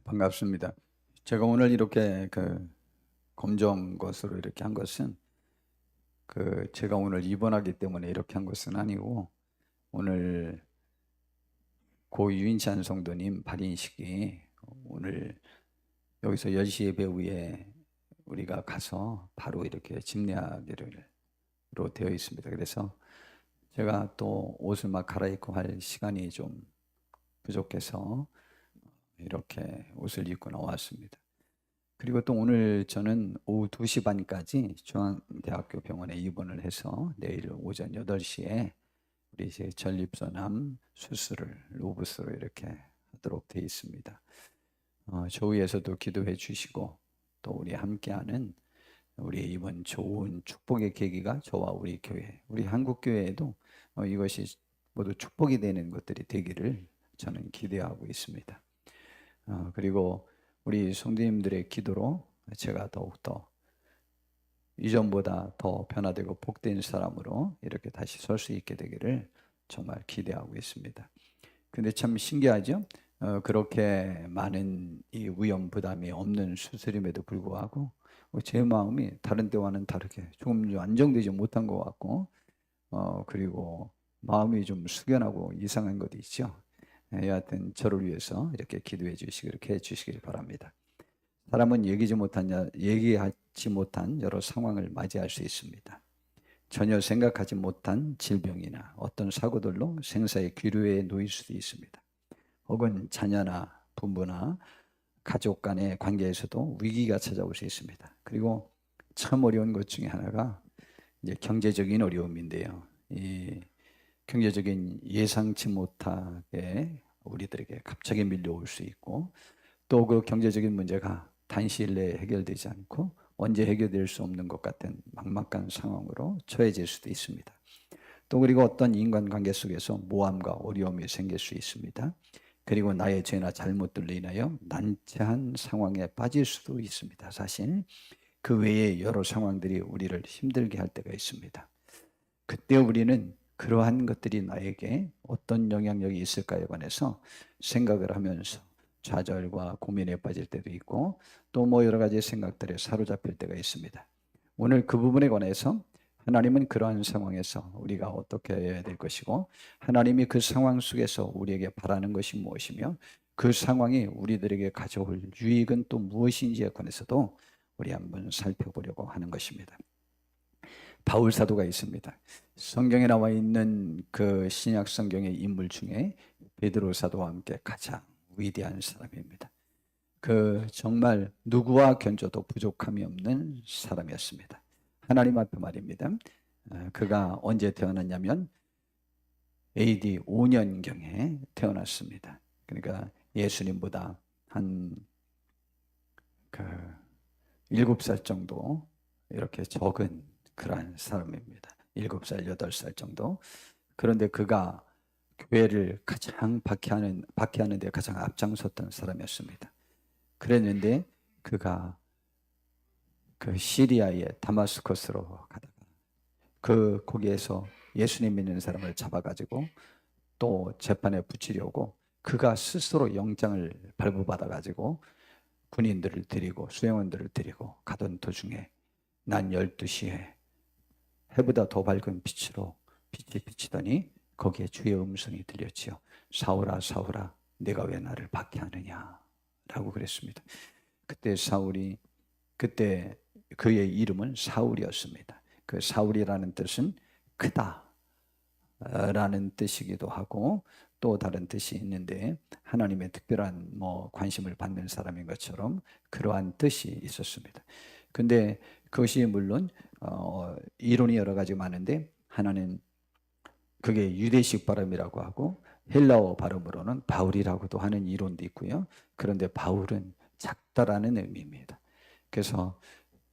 반갑습니다. 제가 오늘 이렇게 검정 것으로 이렇게 한 것은 제가 오늘 입원하기 때문에 이렇게 한 것은 아니고, 오늘 고 유인찬 성도님 발인식이 오늘 여기서 10시 예배 후에 우리가 가서 바로 이렇게 집례하기로 되어 있습니다. 그래서 제가 또 옷을 막 갈아입고 할 시간이 좀 부족해서 이렇게 옷을 입고 나왔습니다. 그리고 또 오늘 저는 오후 2시 반까지 중앙대학교 병원에 입원을 해서 내일 오전 8시에 우리 이제 전립선암 수술을 로브스로 이렇게 하도록 되어 있습니다. 조위에서도 기도해 주시고, 또 우리 함께하는 우리 이번 좋은 축복의 계기가 저와 우리 교회, 우리 한국교회에도 이것이 모두 축복이 되는 것들이 되기를 저는 기대하고 있습니다. 그리고 우리 성도님들의 기도로 제가 더욱더 이전보다 더 변화되고 복된 사람으로 이렇게 다시 설 수 있게 되기를 정말 기대하고 있습니다. 근데 참 신기하죠? 그렇게 많은 이 위험 부담이 없는 수술임에도 불구하고 제 마음이 다른 때와는 다르게 조금 안정되지 못한 것 같고, 그리고 마음이 좀 숙연하고 이상한 것도 있죠. 여하튼 저를 위해서 이렇게 기도해 주시기, 이렇게 해 주시길 바랍니다. 사람은 얘기하지 못한 여러 상황을 맞이할 수 있습니다. 전혀 생각하지 못한 질병이나 어떤 사고들로 생사의 기류에 놓일 수도 있습니다. 혹은 자녀나 부부나 가족 간의 관계에서도 위기가 찾아올 수 있습니다. 그리고 참 어려운 것 중에 하나가 이제 경제적인 어려움인데요. 이 경제적인 예상치 못하게 우리들에게 갑자기 밀려올 수 있고, 또 그 경제적인 문제가 단시일 내에 해결되지 않고 언제 해결될 수 없는 것 같은 막막한 상황으로 처해질 수도 있습니다. 또 그리고 어떤 인간관계 속에서 모함과 어려움이 생길 수 있습니다. 그리고 나의 죄나 잘못들로 인하여 난처한 상황에 빠질 수도 있습니다. 사실 그 외에 여러 상황들이 우리를 힘들게 할 때가 있습니다. 그때 우리는 그러한 것들이 나에게 어떤 영향력이 있을까에 관해서 생각을 하면서 좌절과 고민에 빠질 때도 있고, 또 여러 가지 생각들에 사로잡힐 때가 있습니다. 오늘 그 부분에 관해서 하나님은 그러한 상황에서 우리가 어떻게 해야 될 것이고, 하나님이 그 상황 속에서 우리에게 바라는 것이 무엇이며, 그 상황이 우리들에게 가져올 유익은 또 무엇인지에 관해서도 우리 한번 살펴보려고 하는 것입니다. 바울 사도가 있습니다. 성경에 나와 있는 그 신약 성경의 인물 중에 베드로 사도와 함께 가장 위대한 사람입니다. 정말 누구와 견줘도 부족함이 없는 사람이었습니다. 하나님 앞에 말입니다. 그가 언제 태어났냐면 AD 5년경에 태어났습니다. 그러니까 예수님보다 한 7살 정도 이렇게 적은 그러한 사람입니다. 7살, 8살 정도. 그런데 그가 교회를 가장 박해하는 데 가장 앞장섰던 사람이었습니다. 그랬는데 그가 시리아의 다마스커스로 가다가 거기에서 예수님 믿는 사람을 잡아가지고 또 재판에 붙이려고 그가 스스로 영장을 발부받아가지고 군인들을 데리고 수행원들을 데리고 가던 도중에 난 12시에 해보다 더 밝은 빛으로 빛이 비치더니 거기에 주의 음성이 들렸지요. 사울아 사울아 내가 왜 나를 박해하느냐 라고 그랬습니다. 그때 그의 이름은 사울이었습니다. 그 사울이라는 뜻은 크다 라는 뜻이기도 하고, 또 다른 뜻이 있는데 하나님의 특별한 관심을 받는 사람인 것처럼 그러한 뜻이 있었습니다. 근데 그것이 물론 이론이 여러 가지 많은데, 하나는 그게 유대식 발음이라고 하고 헬라어 발음으로는 바울이라고도 하는 이론도 있고요. 그런데 바울은 작다라는 의미입니다. 그래서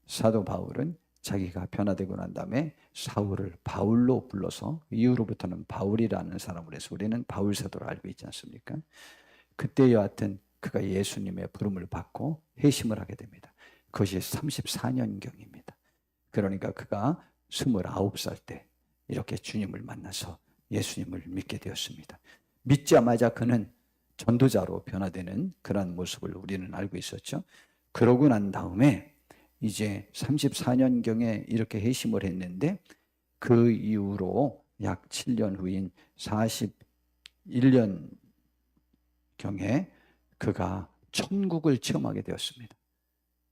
사도 바울은 자기가 변화되고 난 다음에 사울을 바울로 불러서 이후로부터는 바울이라는 사람으로 해서 우리는 바울 사도로 알고 있지 않습니까? 그때 여하튼 그가 예수님의 부름을 받고 회심을 하게 됩니다. 그것이 34년경입니다. 그러니까 그가 29살 때 이렇게 주님을 만나서 예수님을 믿게 되었습니다. 믿자마자 그는 전도자로 변화되는 그런 모습을 우리는 알고 있었죠. 그러고 난 다음에 이제 34년경에 이렇게 회심을 했는데 그 이후로 약 7년 후인 41년경에 그가 천국을 체험하게 되었습니다.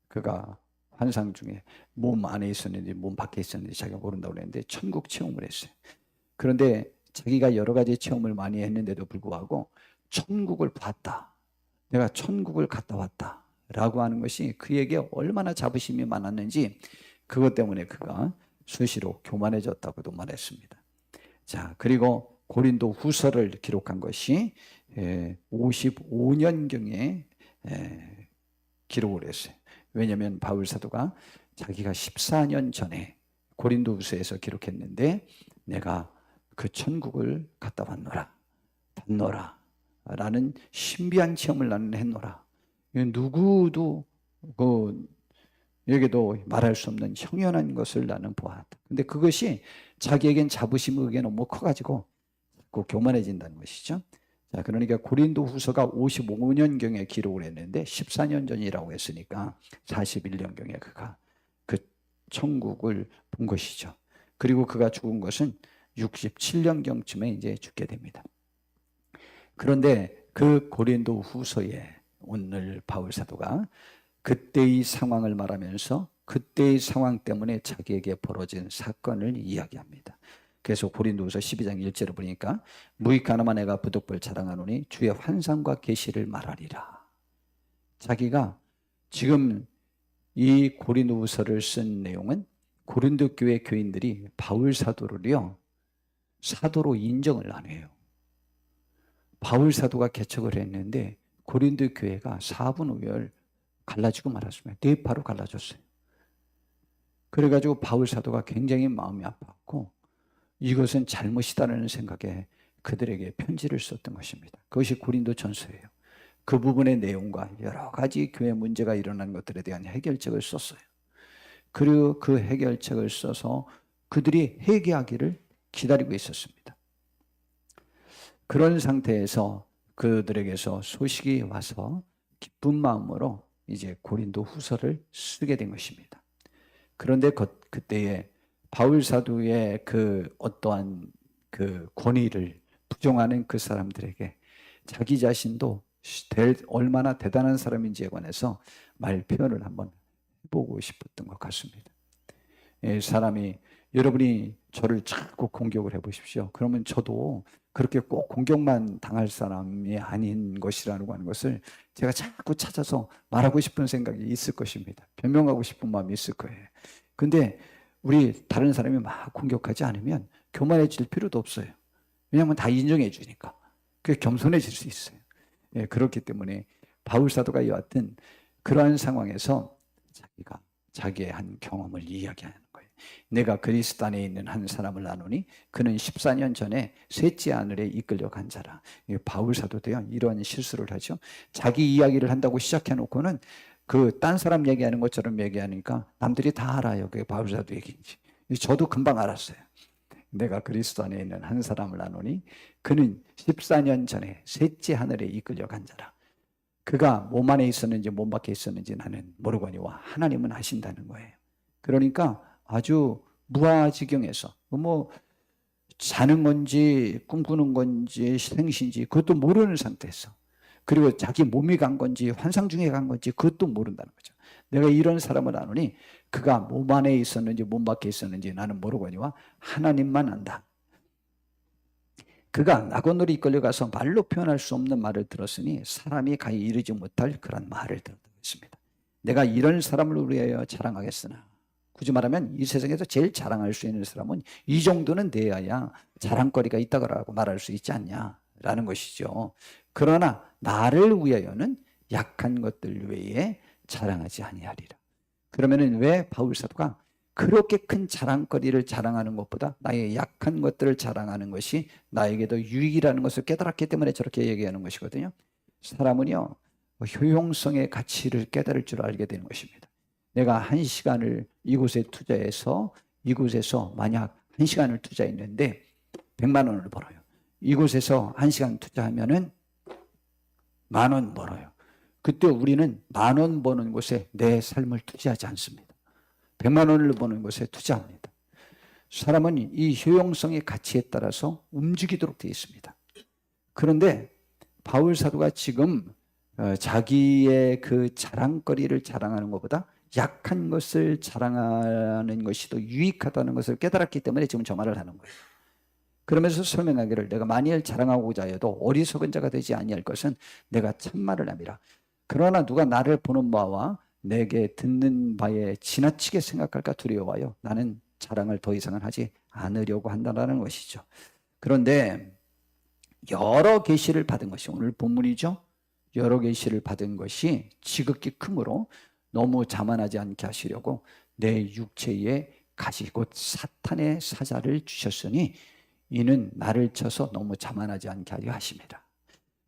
그가 환상 중에 몸 안에 있었는지 몸 밖에 있었는지 자기가 모른다고 그랬는데 천국 체험을 했어요. 그런데 자기가 여러 가지 체험을 많이 했는데도 불구하고 천국을 봤다. 내가 천국을 갔다 왔다. 라고 하는 것이 그에게 얼마나 자부심이 많았는지 그것 때문에 그가 수시로 교만해졌다고도 말했습니다. 자, 그리고 고린도 후서를 기록한 것이 55년경에 기록을 했어요. 왜냐하면 바울 사도가 자기가 14년 전에 고린도 후서에서 기록했는데 내가 그 천국을 갔다 왔노라, 봤노라 라는 신비한 체험을 나는 했노라. 누구도 여기도 말할 수 없는 형연한 것을 나는 보았다. 근데 그것이 자기에겐 자부심이 그게 너무 커가지고 자꾸 교만해진다는 것이죠. 자, 그러니까 고린도 후서가 55년경에 기록을 했는데 14년 전이라고 했으니까 41년경에 그가 그 천국을 본 것이죠. 그리고 그가 죽은 것은 67년경쯤에 이제 죽게 됩니다. 그런데 그 고린도 후서에 오늘 바울 사도가 그때의 상황을 말하면서 그때의 상황 때문에 자기에게 벌어진 사건을 이야기합니다. 그래서 고린도후서 12장 1절을 보니까 무익하나마 내가 부득불 자랑하노니 주의 환상과 계시를 말하리라. 자기가 지금 이 고린도후서를 쓴 내용은 고린도 교회 교인들이 바울 사도를요 사도로 인정을 안 해요. 바울 사도가 개척을 했는데 고린도 교회가 4분의5를 갈라지고 말았습니다. 네 파로 갈라졌어요. 그래가지고 바울 사도가 굉장히 마음이 아팠고 이것은 잘못이다라는 생각에 그들에게 편지를 썼던 것입니다. 그것이 고린도 전서예요. 그 부분의 내용과 여러 가지 교회 문제가 일어난 것들에 대한 해결책을 썼어요. 그리고 그 해결책을 써서 그들이 회개하기를 기다리고 있었습니다. 그런 상태에서 그들에게서 소식이 와서 기쁜 마음으로 이제 고린도 후서를 쓰게 된 것입니다. 그런데 그때에 바울 사도의 그 어떠한 그 권위를 부정하는 그 사람들에게 자기 자신도 얼마나 대단한 사람인지에 관해서 말 표현을 한번 해보고 싶었던 것 같습니다. 사람이 여러분이 저를 자꾸 공격을 해보십시오. 그러면 저도 그렇게 꼭 공격만 당할 사람이 아닌 것이라는 것을 제가 자꾸 찾아서 말하고 싶은 생각이 있을 것입니다. 변명하고 싶은 마음이 있을 거예요. 근데 우리 다른 사람이 막 공격하지 않으면 교만해질 필요도 없어요. 왜냐하면 다 인정해 주니까. 그게 겸손해질 수 있어요. 그렇기 때문에 바울 사도가 여하튼 그러한 상황에서 자기가 자기의 한 경험을 이야기하는 거예요. 내가 그리스도 안에 있는 한 사람을 아노니 그는 14년 전에 셋째 하늘에 이끌려간 자라. 바울 사도도요 이런 실수를 하죠. 자기 이야기를 한다고 시작해 놓고는 그 딴 사람 얘기하는 것처럼 얘기하니까 남들이 다 알아요. 그게 바울 사도 얘기인지. 저도 금방 알았어요. 내가 그리스도 안에 있는 한 사람을 아노니 그는 14년 전에 셋째 하늘에 이끌려간 자라. 그가 몸 안에 있었는지 몸 밖에 있었는지 나는 모르거니와 하나님은 아신다는 거예요. 그러니까 아주 무아지경에서 뭐 자는 건지 꿈꾸는 건지 생신지 그것도 모르는 상태에서 그리고 자기 몸이 간 건지 환상 중에 간 건지 그것도 모른다는 거죠. 내가 이런 사람을 아노니 그가 몸 안에 있었는지 몸 밖에 있었는지 나는 모르거니와 하나님만 안다. 그가 낙원으로 이끌려가서 말로 표현할 수 없는 말을 들었으니 사람이 가히 이르지 못할 그런 말을 들었다고 했습니다. 내가 이런 사람을 위하여 자랑하겠으나 굳이 말하면 이 세상에서 제일 자랑할 수 있는 사람은 이 정도는 돼야 자랑거리가 있다고 말할 수 있지 않냐라는 것이죠. 그러나 나를 위하여는 약한 것들 외에 자랑하지 아니하리라. 그러면은 왜 바울 사도가 그렇게 큰 자랑거리를 자랑하는 것보다 나의 약한 것들을 자랑하는 것이 나에게도 유익이라는 것을 깨달았기 때문에 저렇게 얘기하는 것이거든요. 사람은요 효용성의 가치를 깨달을 줄 알게 되는 것입니다. 내가 1시간을 이곳에 투자해서 이곳에서 만약 1시간을 투자했는데 100만 원을 벌어요. 이곳에서 1시간 투자하면은 10,000원 벌어요. 그때 우리는 10,000원 버는 곳에 내 삶을 투자하지 않습니다. 100만 원을 버는 곳에 투자합니다. 사람은 이 효용성의 가치에 따라서 움직이도록 되어 있습니다. 그런데 바울 사도가 지금 자기의 그 자랑거리를 자랑하는 것보다 약한 것을 자랑하는 것이 더 유익하다는 것을 깨달았기 때문에 지금 저 말을 하는 거예요. 그러면서 설명하기를 내가 만일 자랑하고자 해도 어리석은 자가 되지 아니할 것은 내가 참말을 함이라. 그러나 누가 나를 보는 바와 내게 듣는 바에 지나치게 생각할까 두려워하여 나는 자랑을 더 이상은 하지 않으려고 한다는 것이죠. 그런데 여러 계시를 받은 것이 오늘 본문이죠. 여러 계시를 받은 것이 지극히 크므로 너무 자만하지 않게 하시려고 내 육체에 가시 곧 사탄의 사자를 주셨으니 이는 나를 쳐서 너무 자만하지 않게 하려 하십니다.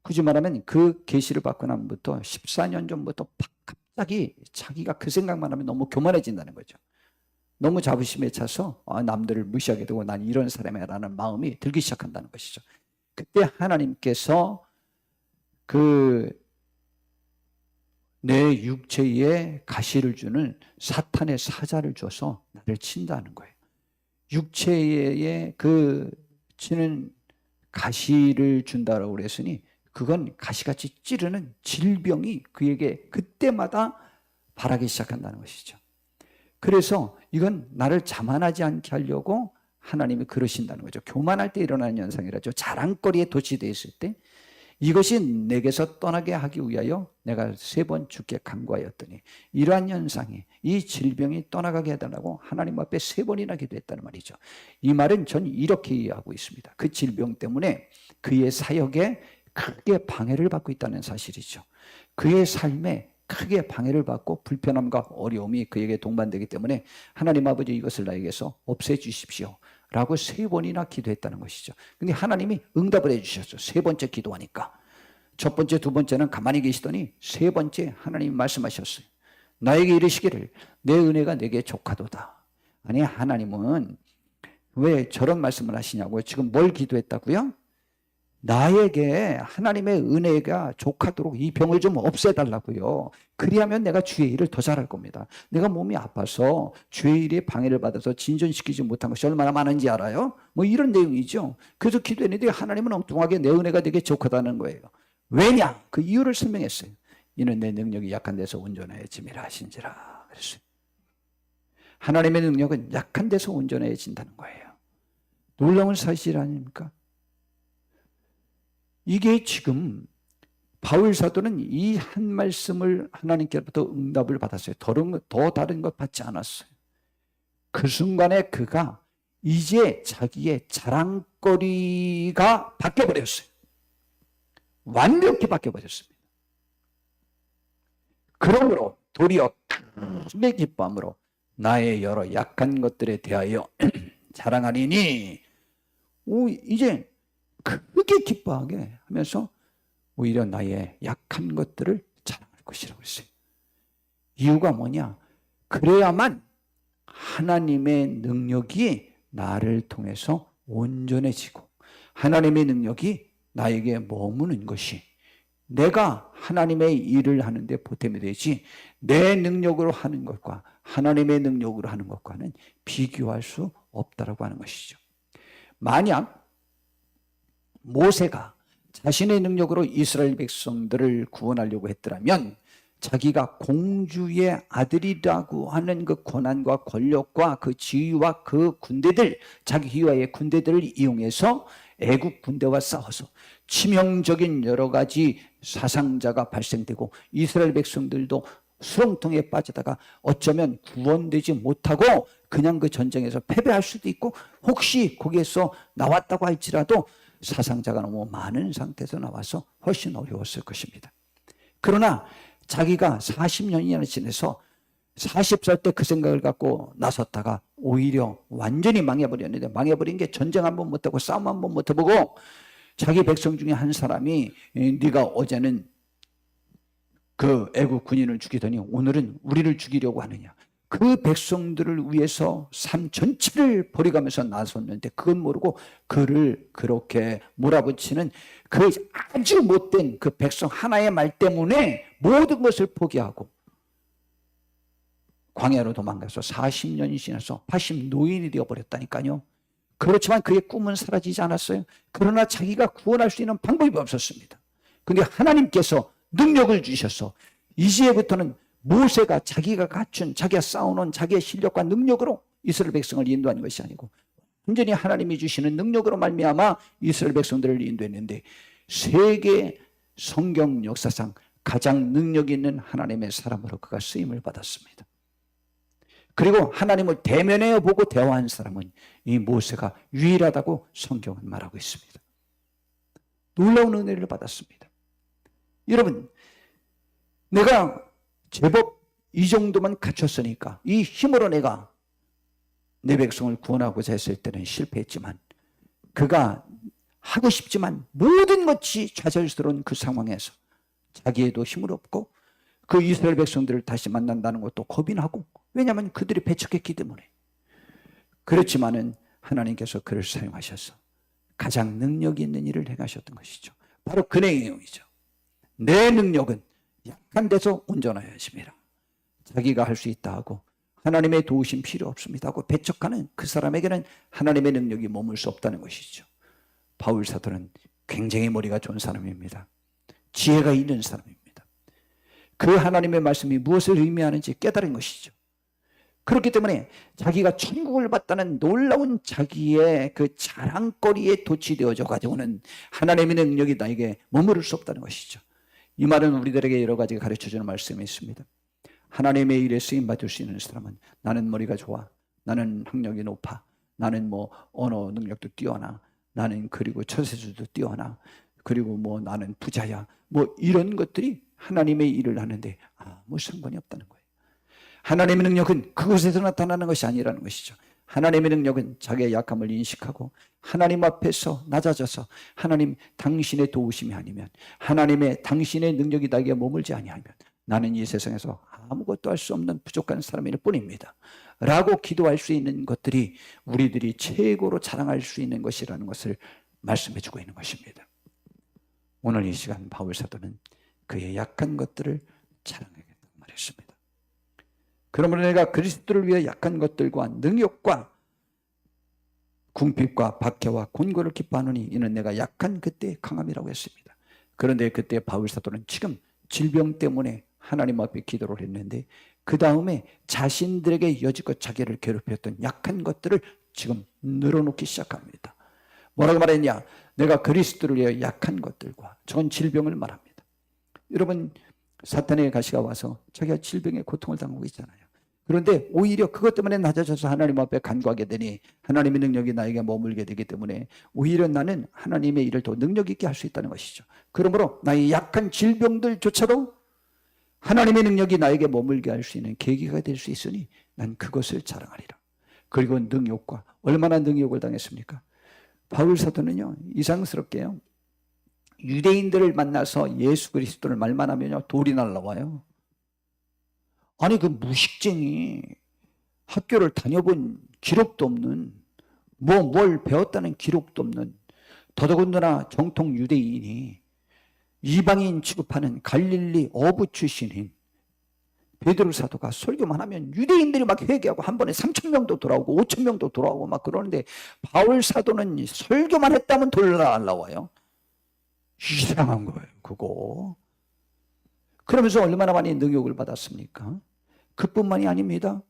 굳이 말하면 그 계시를 받고 나면부터 14년 전부터 갑자기 자기가 그 생각만 하면 너무 교만해진다는 거죠. 너무 자부심에 차서 남들을 무시하게 되고 난 이런 사람이라는 마음이 들기 시작한다는 것이죠. 그때 하나님께서 내 육체에 가시를 주는 사탄의 사자를 줘서 나를 친다는 거예요. 육체에 치는 가시를 준다라고 그랬으니 그건 가시같이 찌르는 질병이 그에게 그때마다 바라기 시작한다는 것이죠. 그래서 이건 나를 자만하지 않게 하려고 하나님이 그러신다는 거죠. 교만할 때 일어나는 현상이라죠. 자랑거리에 도취되어 있을 때 이것이 내게서 떠나게 하기 위하여 내가 3번 주께 간구하였더니 이러한 현상이 이 질병이 떠나가게 해달라고 하나님 앞에 3번이나 기도했다는 말이죠. 이 말은 전 이렇게 이해하고 있습니다. 그 질병 때문에 그의 사역에 크게 방해를 받고 있다는 사실이죠. 그의 삶에 크게 방해를 받고 불편함과 어려움이 그에게 동반되기 때문에 하나님 아버지 이것을 나에게서 없애주십시오 라고 3번이나 기도했다는 것이죠. 근데 하나님이 응답을 해주셨어요. 3번째 기도하니까. 첫 번째, 두 번째는 가만히 계시더니 3번째 하나님이 말씀하셨어요. 나에게 이르시기를 내 은혜가 내게 족하도다. 아니 하나님은 왜 저런 말씀을 하시냐고요. 지금 뭘 기도했다고요? 나에게 하나님의 은혜가 족하도록 이 병을 좀 없애달라고요. 그리하면 내가 주의 일을 더 잘할 겁니다. 내가 몸이 아파서 주의 일에 방해를 받아서 진전시키지 못한 것이 얼마나 많은지 알아요? 뭐 이런 내용이죠. 그래서 기도했는데 하나님은 엉뚱하게 내 은혜가 되게 족하다는 거예요. 왜냐? 그 이유를 설명했어요. 이는 내 능력이 약한 데서 온전해짐이라 하신지라 그랬어요. 하나님의 능력은 약한 데서 온전해진다는 거예요. 놀라운 사실 아닙니까? 이게 지금 바울 사도는 이 한 말씀을 하나님께로부터 응답을 받았어요. 더 다른 것 받지 않았어요. 그 순간에 그가 이제 자기의 자랑거리가 바뀌어버렸어요. 완벽히 바뀌어버렸습니다. 그러므로 도리어 크게 기뻐함으로 나의 여러 약한 것들에 대하여 자랑하리니 이제 크게 기뻐하게 하면서 오히려 나의 약한 것들을 자랑할 것이라고 했어요. 이유가 뭐냐? 그래야만 하나님의 능력이 나를 통해서 온전해지고 하나님의 능력이 나에게 머무는 것이 내가 하나님의 일을 하는데 보탬이 되지 내 능력으로 하는 것과 하나님의 능력으로 하는 것과는 비교할 수 없다라고 하는 것이죠. 만약 모세가 자신의 능력으로 이스라엘 백성들을 구원하려고 했더라면 자기가 공주의 아들이라고 하는 그 권한과 권력과 그 지위와 그 군대들, 자기 휘하의 군대들을 이용해서 애국 군대와 싸워서 치명적인 여러 가지 사상자가 발생되고 이스라엘 백성들도 수렁통에 빠지다가 어쩌면 구원되지 못하고 그냥 그 전쟁에서 패배할 수도 있고 혹시 거기에서 나왔다고 할지라도 사상자가 너무 많은 상태에서 나와서 훨씬 어려웠을 것입니다. 그러나 자기가 40년이나 지내서 40살 때 그 생각을 갖고 나섰다가 오히려 완전히 망해버렸는데 망해버린 게 전쟁 한번 못하고 싸움 한번 못해보고 자기 백성 중에 한 사람이 네가 어제는 그 애국 군인을 죽이더니 오늘은 우리를 죽이려고 하느냐. 그 백성들을 위해서 삶 전체를 버려가면서 나섰는데 그건 모르고 그를 그렇게 몰아붙이는 그 아주 못된 그 백성 하나의 말 때문에 모든 것을 포기하고 광야로 도망가서 40년이 지나서 80 노인이 되어버렸다니까요. 그렇지만 그의 꿈은 사라지지 않았어요. 그러나 자기가 구원할 수 있는 방법이 없었습니다. 그런데 하나님께서 능력을 주셔서 이제부터는 모세가 자기가 갖춘 자기가 쌓아놓은 자기의 실력과 능력으로 이스라엘 백성을 인도하는 것이 아니고 완전히 하나님이 주시는 능력으로 말미암아 이스라엘 백성들을 인도했는데 세계 성경 역사상 가장 능력 있는 하나님의 사람으로 그가 쓰임을 받았습니다. 그리고 하나님을 대면해 보고 대화한 사람은 이 모세가 유일하다고 성경은 말하고 있습니다. 놀라운 은혜를 받았습니다. 여러분, 내가 제법 이 정도만 갖췄으니까 이 힘으로 내가 내 백성을 구원하고자 했을 때는 실패했지만 그가 하고 싶지만 모든 것이 좌절스러운 그 상황에서 자기에도 힘을 없고 그 이스라엘 백성들을 다시 만난다는 것도 겁이 나고 왜냐하면 그들이 배척했기 때문에 그렇지만은 하나님께서 그를 사용하셔서 가장 능력 있는 일을 행하셨던 것이죠. 바로 그 내용이죠. 내 능력은 약한 데서 온전하여 하심이라. 자기가 할 수 있다 하고 하나님의 도우심 필요 없습니다 하고 배척하는 그 사람에게는 하나님의 능력이 머물 수 없다는 것이죠. 바울 사도는 굉장히 머리가 좋은 사람입니다. 지혜가 있는 사람입니다. 그 하나님의 말씀이 무엇을 의미하는지 깨달은 것이죠. 그렇기 때문에 자기가 천국을 받다는 놀라운 자기의 그 자랑거리에 도취되어져 가지고는 하나님의 능력이 나에게 머무를 수 없다는 것이죠. 이 말은 우리들에게 여러 가지 가르쳐주는 말씀이 있습니다. 하나님의 일에 쓰임받을 수 있는 사람은 나는 머리가 좋아, 나는 학력이 높아, 나는 뭐 언어 능력도 뛰어나, 나는 그리고 처세술도 뛰어나, 그리고 뭐 나는 부자야, 뭐 이런 것들이 하나님의 일을 하는데 아무 상관이 없다는 거예요. 하나님의 능력은 그곳에서 나타나는 것이 아니라는 것이죠. 하나님의 능력은 자기의 약함을 인식하고 하나님 앞에서 낮아져서 하나님 당신의 도우심이 아니면 하나님의 당신의 능력이 나에게 머물지 아니하면 나는 이 세상에서 아무것도 할 수 없는 부족한 사람일 뿐입니다 라고 기도할 수 있는 것들이 우리들이 최고로 자랑할 수 있는 것이라는 것을 말씀해 주고 있는 것입니다. 오늘 이 시간 바울 사도는 그의 약한 것들을 자랑하겠다고 말했습니다. 그러므로 내가 그리스도를 위해 약한 것들과 능력과 궁핍과 박해와 곤고를 기뻐하노니 이는 내가 약한 그때의 강함이라고 했습니다. 그런데 그때 바울 사도는 지금 질병 때문에 하나님 앞에 기도를 했는데 그 다음에 자신들에게 여지껏 자기를 괴롭혔던 약한 것들을 지금 늘어놓기 시작합니다. 뭐라고 말했냐? 내가 그리스도를 위해 약한 것들과 저건 질병을 말합니다. 여러분 사탄의 가시가 와서 자기가 질병에 고통을 당하고 있잖아요. 그런데 오히려 그것 때문에 낮아져서 하나님 앞에 간구하게 되니 하나님의 능력이 나에게 머물게 되기 때문에 오히려 나는 하나님의 일을 더 능력 있게 할 수 있다는 것이죠. 그러므로 나의 약한 질병들조차도 하나님의 능력이 나에게 머물게 할 수 있는 계기가 될 수 있으니 난 그것을 자랑하리라. 그리고 능욕과 얼마나 능욕을 당했습니까? 바울 사도는요 이상스럽게요 유대인들을 만나서 예수 그리스도를 말만 하면요 돌이 날라와요. 아니 그 무식쟁이 학교를 다녀본 기록도 없는 뭘 배웠다는 기록도 없는 더더군다나 정통 유대인이 이방인 취급하는 갈릴리 어부 출신인 베드로 사도가 설교만 하면 유대인들이 막 회개하고 한 번에 3,000명도 돌아오고 5,000명도 돌아오고 막 그러는데 바울 사도는 설교만 했다면 돌 날라와요. 이상한 거예요 그거. 그러면서 얼마나 많이 능욕을 받았습니까? 그뿐만이 아닙니다.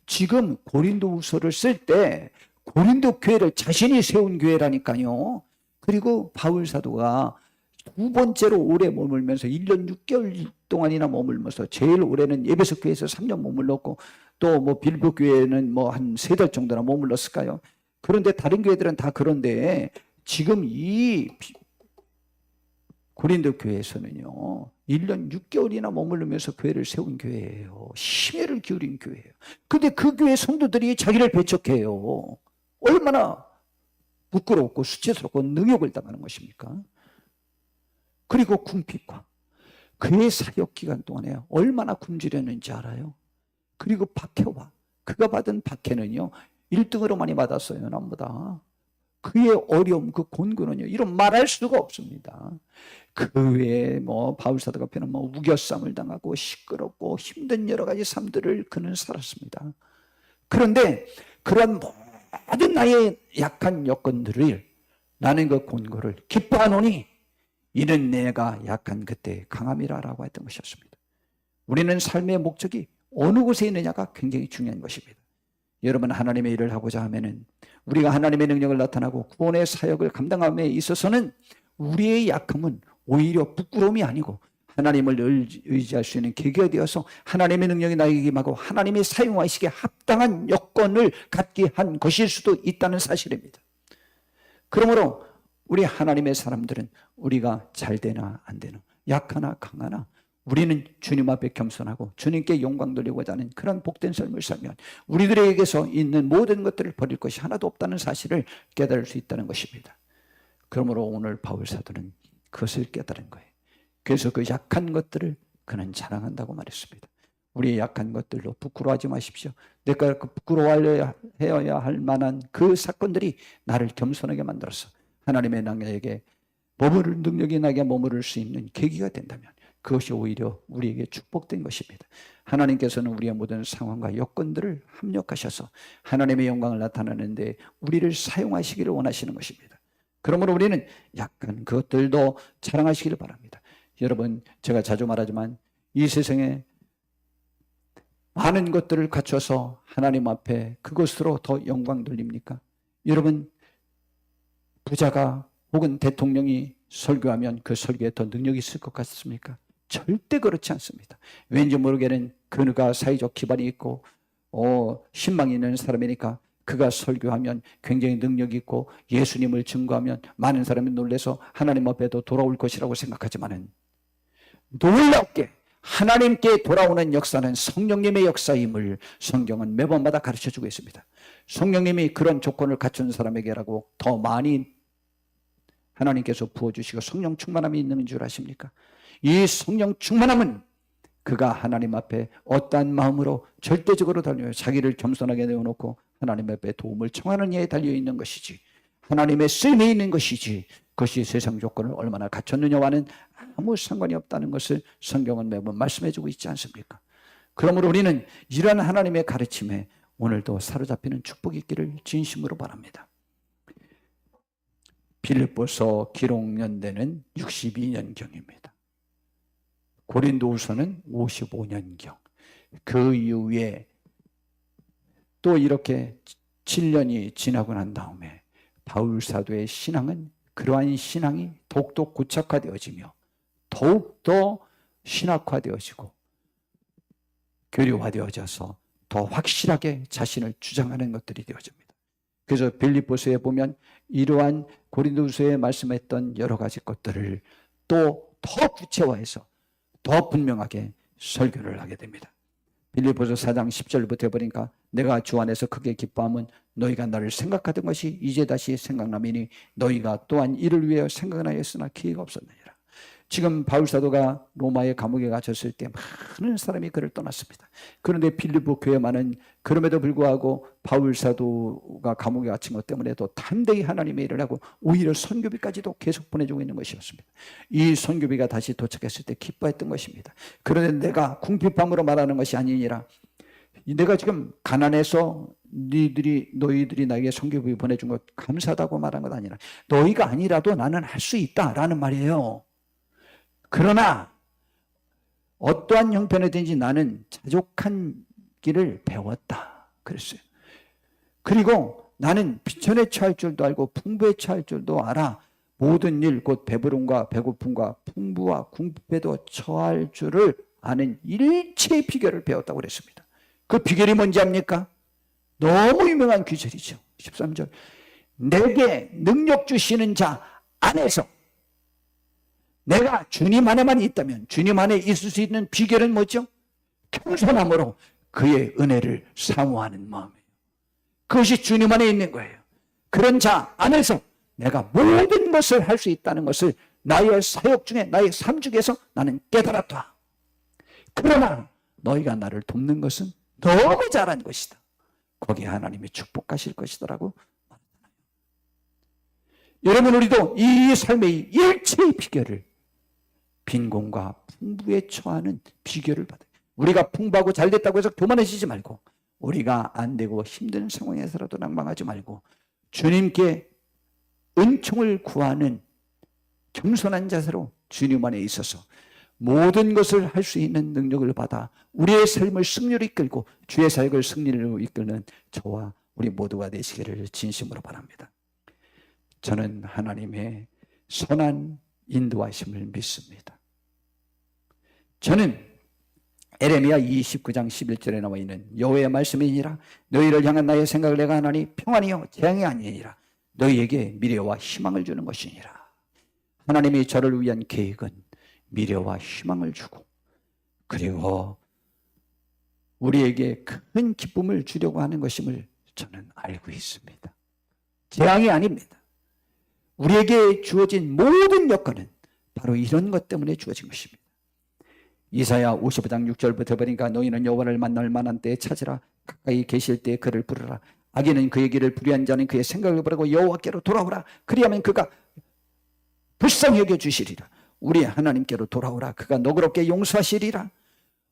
지금 고린도후서를 쓸 때 고린도 교회를 자신이 세운 교회라니까요. 그리고 바울 사도가 두 번째로 오래 머물면서 1년 6개월 동안이나 머물면서 제일 오래는 에베소 교회에서 3년 머물렀고 또 뭐 빌보 교회는 뭐 한 3달 정도나 머물렀을까요? 그런데 다른 교회들은 다 그런데 지금 이 고린도 교회에서는요 1년 6개월이나 머물면서 교회를 세운 교회예요. 심혈을 기울인 교회예요. 근데 그 교회 성도들이 자기를 배척해요. 얼마나 부끄럽고 수치스럽고 능욕을 당하는 것입니까? 그리고 궁핍과 그의 사역 기간 동안에 얼마나 굶주렸는지 알아요? 그리고 박해와 그가 받은 박해는요 1등으로 많이 받았어요. 남보다. 그의 어려움, 그 곤고는요 이런 말할 수가 없습니다. 그 외에 뭐 바울사도 같은 뭐 우겨쌈을 당하고 시끄럽고 힘든 여러 가지 삶들을 그는 살았습니다. 그런데 그런 모든 나의 약한 여건들을 나는 그 곤고를 기뻐하노니 이는 내가 약한 그때 강함이라라고 했던 것이었습니다. 우리는 삶의 목적이 어느 곳에 있느냐가 굉장히 중요한 것입니다. 여러분, 하나님의 일을 하고자 하면은 우리가 하나님의 능력을 나타나고 구원의 사역을 감당함에 있어서는 우리의 약함은 오히려 부끄러움이 아니고 하나님을 의지할 수 있는 계기가 되어서 하나님의 능력이 나에게 임하고 하나님이 사용하시기에 합당한 여건을 갖게 한 것일 수도 있다는 사실입니다. 그러므로 우리 하나님의 사람들은 우리가 잘 되나 안 되나 약하나 강하나 우리는 주님 앞에 겸손하고 주님께 영광 돌리고자 하는 그런 복된 삶을 살면 우리들에게서 있는 모든 것들을 버릴 것이 하나도 없다는 사실을 깨달을 수 있다는 것입니다. 그러므로 오늘 바울 사도는 그것을 깨달은 거예요. 그래서 그 약한 것들을 그는 자랑한다고 말했습니다. 우리의 약한 것들로 부끄러워하지 마십시오. 내가 그 부끄러워해야 할 만한 그 사건들이 나를 겸손하게 만들어서 하나님의 나에게 머무를 능력이 나에게 머무를 수 있는 계기가 된다면 그것이 오히려 우리에게 축복된 것입니다. 하나님께서는 우리의 모든 상황과 여건들을 합력하셔서 하나님의 영광을 나타내는데 우리를 사용하시기를 원하시는 것입니다. 그러므로 우리는 약간 그것들도 자랑하시기를 바랍니다. 여러분, 제가 자주 말하지만 이 세상에 많은 것들을 갖춰서 하나님 앞에 그것으로 더 영광 돌립니까? 여러분, 부자가 혹은 대통령이 설교하면 그 설교에 더 능력이 있을 것 같습니까? 절대 그렇지 않습니다. 왠지 모르게는 그가 사회적 기반이 있고 신망이 있는 사람이니까 그가 설교하면 굉장히 능력이 있고 예수님을 증거하면 많은 사람이 놀라서 하나님 앞에도 돌아올 것이라고 생각하지만은 놀랍게 하나님께 돌아오는 역사는 성령님의 역사임을 성경은 매번마다 가르쳐주고 있습니다. 성령님이 그런 조건을 갖춘 사람에게라고 더 많이 하나님께서 부어주시고 성령 충만함이 있는 줄 아십니까? 이 성령 충만함은 그가 하나님 앞에 어떠한 마음으로 절대적으로 달려요. 자기를 겸손하게 내어놓고 하나님 앞에 도움을 청하는 이에 달려있는 것이지 하나님의 쓰임에 있는 것이지 그것이 세상 조건을 얼마나 갖췄느냐와는 아무 상관이 없다는 것을 성경은 매번 말씀해주고 있지 않습니까? 그러므로 우리는 이러한 하나님의 가르침에 오늘도 사로잡히는 축복이 있기를 진심으로 바랍니다. 빌립보서 기록 연대는 62년경입니다. 고린도후서는 55년경. 그 이후에 또 이렇게 7년이 지나고 난 다음에 바울 사도의 신앙은 그러한 신앙이 더욱더 고착화되어지며 더욱더 신학화되어지고 교류화되어져서 더 확실하게 자신을 주장하는 것들이 되어집니다. 그래서 빌립보서에 보면 이러한 고린도후서에 말씀했던 여러 가지 것들을 또 더 구체화해서 더 분명하게 설교를 하게 됩니다. 빌립보서 4장 10절부터 보니까 내가 주 안에서 크게 기뻐함은 너희가 나를 생각하던 것이 이제 다시 생각나미니 너희가 또한 이를 위하여 생각하였으나 기회가 없었느니라. 지금 바울 사도가 로마의 감옥에 갇혔을 때 많은 사람이 그를 떠났습니다. 그런데 빌립보 교회만은 그럼에도 불구하고 바울 사도가 감옥에 갇힌 것 때문에도 담대히 하나님의 일을 하고 오히려 선교비까지도 계속 보내주고 있는 것이었습니다. 이 선교비가 다시 도착했을 때 기뻐했던 것입니다. 그런데 내가 궁핍함으로 말하는 것이 아니니라. 내가 지금 가난해서 너희들이 나에게 선교비 보내준 것 감사하다고 말한 것 아니라 너희가 아니라도 나는 할 수 있다라는 말이에요. 그러나 어떠한 형편이든지 나는 자족한 길을 배웠다 그랬어요. 그리고 나는 비천에 처할 줄도 알고 풍부에 처할 줄도 알아. 모든 일 곧 배부름과 배고픔과 풍부와 궁핍에도 처할 줄을 아는 일체의 비결을 배웠다고 그랬습니다. 그 비결이 뭔지 압니까? 너무 유명한 귀절이죠. 13절 내게 능력 주시는 자 안에서 내가 주님 안에만 있다면 주님 안에 있을 수 있는 비결은 뭐죠? 겸손함으로 그의 은혜를 사모하는 마음이에요. 그것이 주님 안에 있는 거예요. 그런 자 안에서 내가 모든 것을 할 수 있다는 것을 나의 사역 중에 나의 삶 중에서 나는 깨달았다. 그러나 너희가 나를 돕는 것은 너무 잘한 것이다. 거기에 하나님이 축복하실 것이더라고. 여러분, 우리도 이 삶의 일체의 비결을, 빈곤과 풍부에 처하는 비결을 받아요. 우리가 풍부하고 잘됐다고 해서 교만해지지 말고, 우리가 안 되고 힘든 상황에서라도 낭망하지 말고, 주님께 은총을 구하는 겸손한 자세로 주님 안에 있어서 모든 것을 할 수 있는 능력을 받아 우리의 삶을 승리로 이끌고 주의 사역을 승리로 이끄는 저와 우리 모두가 되시기를 진심으로 바랍니다. 저는 하나님의 선한 인도하심을 믿습니다. 저는 에레미야 29장 11절에 나와 있는 여호와의 말씀이니라. 너희를 향한 나의 생각을 내가 하나니 평안이요 재앙이 아니니라. 너희에게 미래와 희망을 주는 것이니라. 하나님이 저를 위한 계획은 미래와 희망을 주고, 그리고 우리에게 큰 기쁨을 주려고 하는 것임을 저는 알고 있습니다. 재앙이 아닙니다. 우리에게 주어진 모든 여건은 바로 이런 것 때문에 주어진 것입니다. 이사야 55장 6절부터 보니까 너희는 여호와를 만날 만한 때에 찾으라. 가까이 계실 때에 그를 부르라. 악인은 그의 길을 불의한 자는 그의 생각을 버리고 여호와께로 돌아오라. 그리하면 그가 불쌍히 여겨주시리라. 우리 하나님께로 돌아오라. 그가 너그럽게 용서하시리라.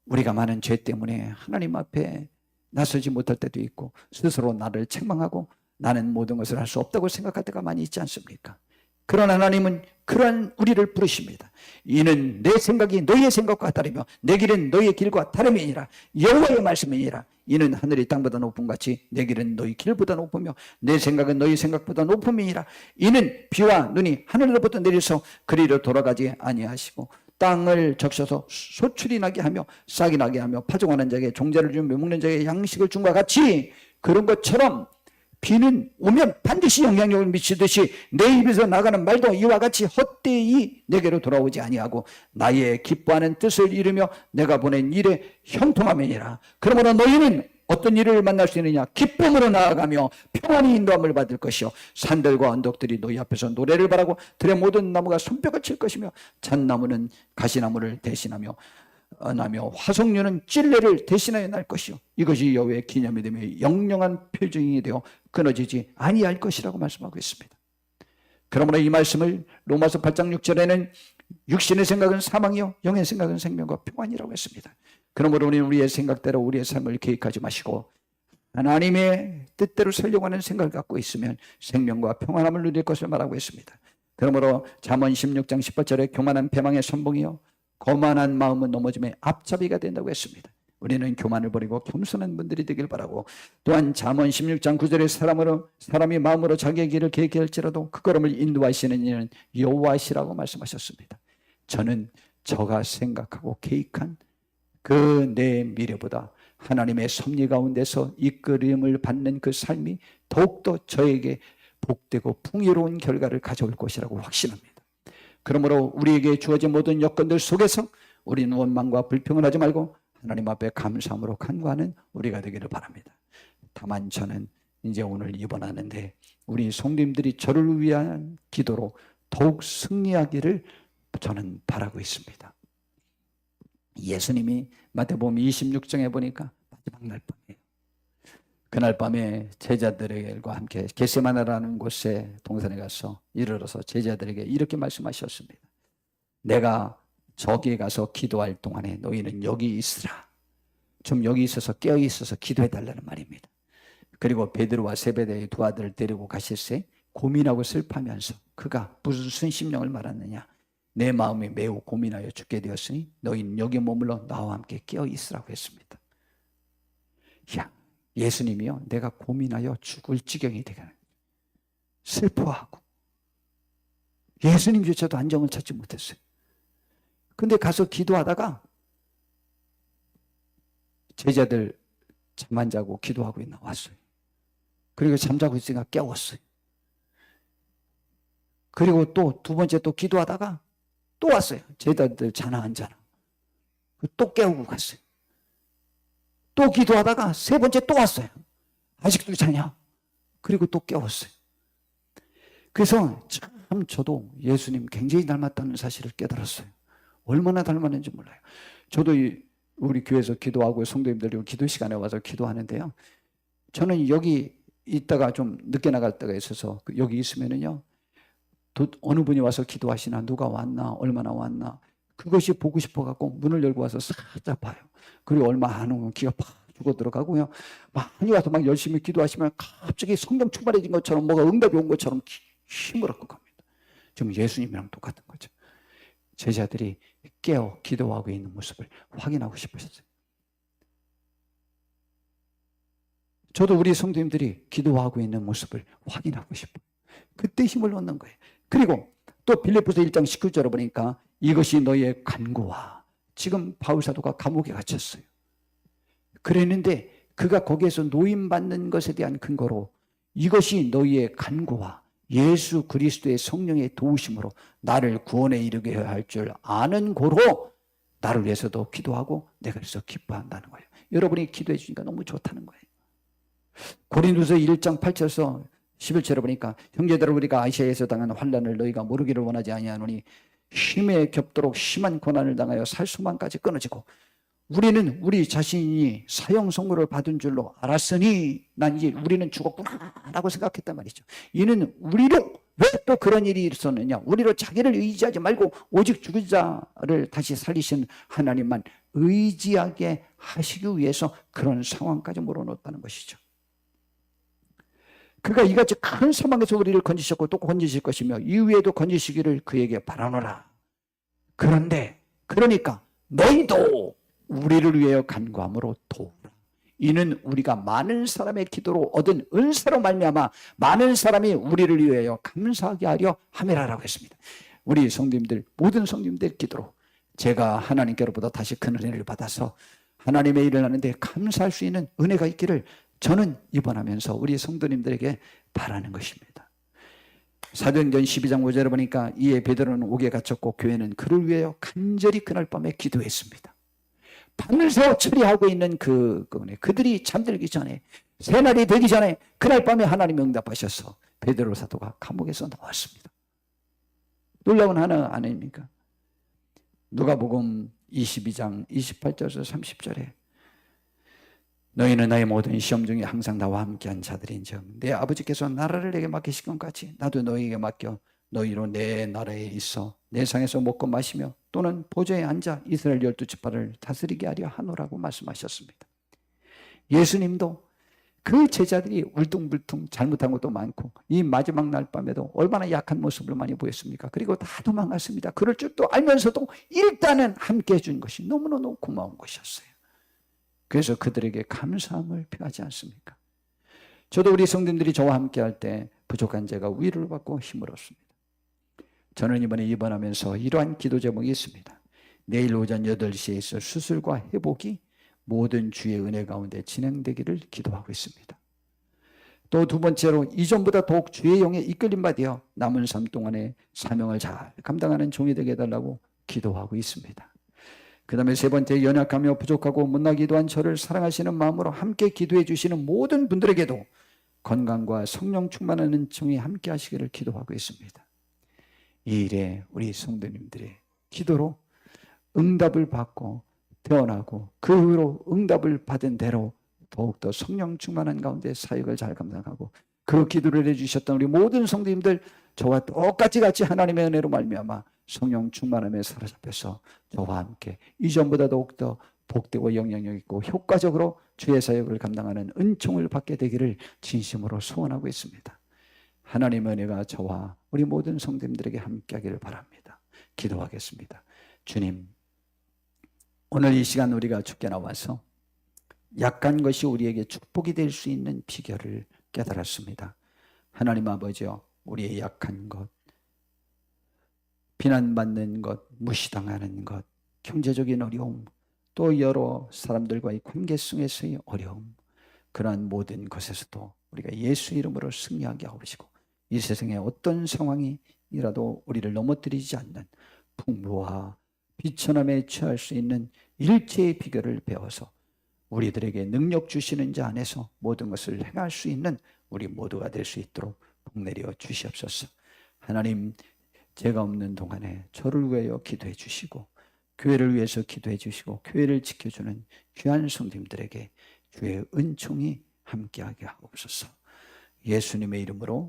우리가 많은 죄 때문에 하나님 앞에 나서지 못할 때도 있고, 스스로 나를 책망하고 나는 모든 것을 할 수 없다고 생각할 때가 많이 있지 않습니까? 그러나 하나님은 그러한 우리를 부르십니다. 이는 내 생각이 너희의 생각과 다르며 내 길은 너희의 길과 다름이니라. 여호와의 말씀이니라. 이는 하늘이 땅보다 높은 같이 내 길은 너희 길보다 높으며 내 생각은 너희 생각보다 높음이니라. 이는 비와 눈이 하늘로부터 내려서 그리로 돌아가지 아니하시고 땅을 적셔서 소출이 나게 하며 싹이 나게 하며 파종하는 자에게 종자를 주며 먹는 자에게 양식을 준 것 같이, 그런 것처럼 비는 오면 반드시 영향력을 미치듯이 내 입에서 나가는 말도 이와 같이 헛되이 내게로 돌아오지 아니하고 나의 기뻐하는 뜻을 이루며 내가 보낸 일에 형통함이니라. 그러므로 너희는 어떤 일을 만날 수 있느냐? 기쁨으로 나아가며 평안히 인도함을 받을 것이요 산들과 언덕들이 너희 앞에서 노래를 바라고 들의 모든 나무가 손뼉을 칠 것이며 잣나무는 가시나무를 대신하며 화석류는 찔레를 대신하여 날 것이요 이것이 여호와의 기념이 되며 영영한 표징이 되어 끊어지지 아니할 것이라고 말씀하고 있습니다. 그러므로 이 말씀을 로마서 8장 6절에는 육신의 생각은 사망이요 영의 생각은 생명과 평안이라고 했습니다. 그러므로 우리는 우리의 생각대로 우리의 삶을 계획하지 마시고 하나님의 뜻대로 살려고 하는 생각을 갖고 있으면 생명과 평안함을 누릴 것을 말하고 있습니다. 그러므로 잠언 16장 18절에 교만한 배망의 선봉이요 거만한 마음은 넘어짐의 앞잡이가 된다고 했습니다. 우리는 교만을 버리고 겸손한 분들이 되길 바라고, 또한 잠언 16장 9절에 사람이 마음으로 자기의 길을 계획할지라도 그 걸음을 인도하시는 이는 여호와시라고 말씀하셨습니다. 저는 저가 생각하고 계획한 그 내 미래보다 하나님의 섭리 가운데서 이끌림을 받는 그 삶이 더욱더 저에게 복되고 풍요로운 결과를 가져올 것이라고 확신합니다. 그러므로 우리에게 주어진 모든 여건들 속에서 우리는 원망과 불평을 하지 말고 하나님 앞에 감사함으로 간구하는 우리가 되기를 바랍니다. 다만 저는 이제 오늘 입원하는데 우리 성도님들이 저를 위한 기도로 더욱 승리하기를 저는 바라고 있습니다. 예수님이 마태복음 26장에 보니까 마지막 날 밤이에요. 그날 밤에 제자들과 함께 겟세마네라는 곳에 동산에 가서 이르러서 제자들에게 이렇게 말씀하셨습니다. 내가 저기에 가서 기도할 동안에 너희는 여기 있으라. 좀 여기 있어서 깨어 있어서 기도해달라는 말입니다. 그리고 베드로와 세베대의 두 아들을 데리고 가실새 고민하고 슬퍼하면서 그가 무슨 심령을 말하느냐? 내 마음이 매우 고민하여 죽게 되었으니 너희는 여기 머물러 나와 함께 깨어 있으라고 했습니다. 야, 예수님이요, 내가 고민하여 죽을 지경이 되가는 슬퍼하고 예수님조차도 안정을 찾지 못했어요. 근데 가서 기도하다가 제자들 잠 안 자고 기도하고 나왔어요. 그리고 잠자고 있으니까 깨웠어요. 그리고 또 두 번째 또 기도하다가 또 왔어요. 제자들 자나 안 자나. 또 깨우고 갔어요. 또 기도하다가 세 번째 또 왔어요. 아직도 자냐? 그리고 또 깨웠어요. 그래서 참 저도 예수님 굉장히 닮았다는 사실을 깨달았어요. 얼마나 닮았는지 몰라요. 저도 우리 교회에서 기도하고 성도님들이 기도 시간에 와서 기도하는데요. 저는 여기 있다가 좀 늦게 나갈 때가 있어서 여기 있으면은요, 어느 분이 와서 기도하시나, 누가 왔나, 얼마나 왔나, 그것이 보고 싶어 갖고 문을 열고 와서 살짝 봐요. 그리고 얼마 안 오면 기가 팍 죽어 들어가고요. 많이 와서 막 열심히 기도하시면 갑자기 성령 충만해진 것처럼 뭐가 응답이 온 것처럼 힘을 얻고 갑니다. 지금 예수님이랑 똑같은 거죠. 제자들이 깨어 기도하고 있는 모습을 확인하고 싶으셨어요. 저도 우리 성도님들이 기도하고 있는 모습을 확인하고 싶어요. 그때 힘을 얻는 거예요. 그리고 또 빌립보서 1장 19절을 보니까 이것이 너희의 간구와, 지금 바울 사도가 감옥에 갇혔어요. 그랬는데 그가 거기에서 노임받는 것에 대한 근거로 이것이 너희의 간구와 예수 그리스도의 성령의 도우심으로 나를 구원에 이르게 할 줄 아는 고로 나를 위해서도 기도하고 내가 그래서 기뻐한다는 거예요. 여러분이 기도해 주니까 너무 좋다는 거예요. 고린도서 1장 8절에서 11절에 보니까 형제들아 우리가 아시아에서 당한 환난을 너희가 모르기를 원하지 아니하노니 힘에 겹도록 심한 고난을 당하여 살 수만까지 끊어지고 우리는 우리 자신이 사형 선고를 받은 줄로 알았으니 난 이제 우리는 죽었구나 라고 생각했단 말이죠. 이는 우리로 왜 또 그런 일이 있었느냐, 우리로 자기를 의지하지 말고 오직 죽은 자를 다시 살리신 하나님만 의지하게 하시기 위해서 그런 상황까지 몰아넣었다는 것이죠. 그가 이같이 큰 사망에서 우리를 건지셨고 또 건지실 것이며 이후에도 건지시기를 그에게 바라노라. 그런데 그러니까 너희도 우리를 위하여 간구함으로 도우라. 이는 우리가 많은 사람의 기도로 얻은 은사로 말미암아 많은 사람이 우리를 위하여 감사하게 하려 함이라라고 했습니다. 우리 성도님들, 모든 성도님들 기도로 제가 하나님께로부터 다시 큰 은혜를 받아서 하나님의 일을 하는데 감사할 수 있는 은혜가 있기를 저는 이번하면서 우리 성도님들에게 바라는 것입니다. 사도행전 12장 5절에 보니까 이에 베드로는 옥에 갇혔고 교회는 그를 위하여 간절히 그날 밤에 기도했습니다. 밤새 처리하고 있는 그들이 잠들기 전에, 새날이 되기 전에 그날 밤에 하나님이 응답하셔서 베드로 사도가 감옥에서 나왔습니다. 놀라운 하나 아닙니까? 누가복음 22장 28절에서 30절에 너희는 나의 모든 시험 중에 항상 나와 함께한 자들인즉 내 아버지께서 나라를 내게 맡기신 것 같이 나도 너희에게 맡겨 너희로 내 나라에 있어 내 상에서 먹고 마시며 또는 보좌에 앉아 이스라엘 12지파를 다스리게 하려 하노라고 말씀하셨습니다. 예수님도 그 제자들이 울퉁불퉁 잘못한 것도 많고 이 마지막 날 밤에도 얼마나 약한 모습을 많이 보였습니까? 그리고 다 도망갔습니다. 그럴 줄도 알면서도 일단은 함께 해준 것이 너무너무 고마운 것이었어요. 그래서 그들에게 감사함을 표하지 않습니까? 저도 우리 성도님들이 저와 함께 할 때 부족한 제가 위로를 받고 힘을 얻습니다. 저는 이번에 입원하면서 이러한 기도 제목이 있습니다. 내일 오전 8시에 있을 수술과 회복이 모든 주의 은혜 가운데 진행되기를 기도하고 있습니다. 또 두 번째로 이전보다 더욱 주의 영에 이끌림 받아 남은 삶 동안에 사명을 잘 감당하는 종이 되게 해달라고 기도하고 있습니다. 그 다음에 세 번째, 연약하며 부족하고 못나기도 한 저를 사랑하시는 마음으로 함께 기도해 주시는 모든 분들에게도 건강과 성령 충만하는 종이 함께 하시기를 기도하고 있습니다. 이 일에 우리 성도님들의 기도로 응답을 받고 태어나고 그 후로 응답을 받은 대로 더욱더 성령 충만한 가운데 사역을 잘 감당하고 그 기도를 해주셨던 우리 모든 성도님들 저와 똑같이 같이 하나님의 은혜로 말미암아 성령 충만함에 사로잡혀서 저와 함께 이전보다 더욱더 복되고 영향력 있고 효과적으로 주의 사역을 감당하는 은총을 받게 되기를 진심으로 소원하고 있습니다. 하나님의 은혜가 저와 우리 모든 성도님들에게 함께하기를 바랍니다. 기도하겠습니다. 주님, 오늘 이 시간 우리가 주께 나와서 약한 것이 우리에게 축복이 될 수 있는 비결을 깨달았습니다. 하나님 아버지여, 우리의 약한 것, 비난받는 것, 무시당하는 것, 경제적인 어려움, 또 여러 사람들과의 관계성에서의 어려움, 그러한 모든 것에서도 우리가 예수 이름으로 승리하게 하시고 이 세상의 어떤 상황이라도 우리를 넘어뜨리지 않는 풍부와 비천함에 처할 수 있는 일체의 비결을 배워서 우리들에게 능력 주시는 자 안에서 모든 것을 행할 수 있는 우리 모두가 될 수 있도록 복내려 주시옵소서. 하나님, 제가 없는 동안에 저를 위하여 기도해 주시고 교회를 위해서 기도해 주시고 교회를 지켜주는 귀한 성도님들에게 주의 은총이 함께하게 하옵소서. 예수님의 이름으로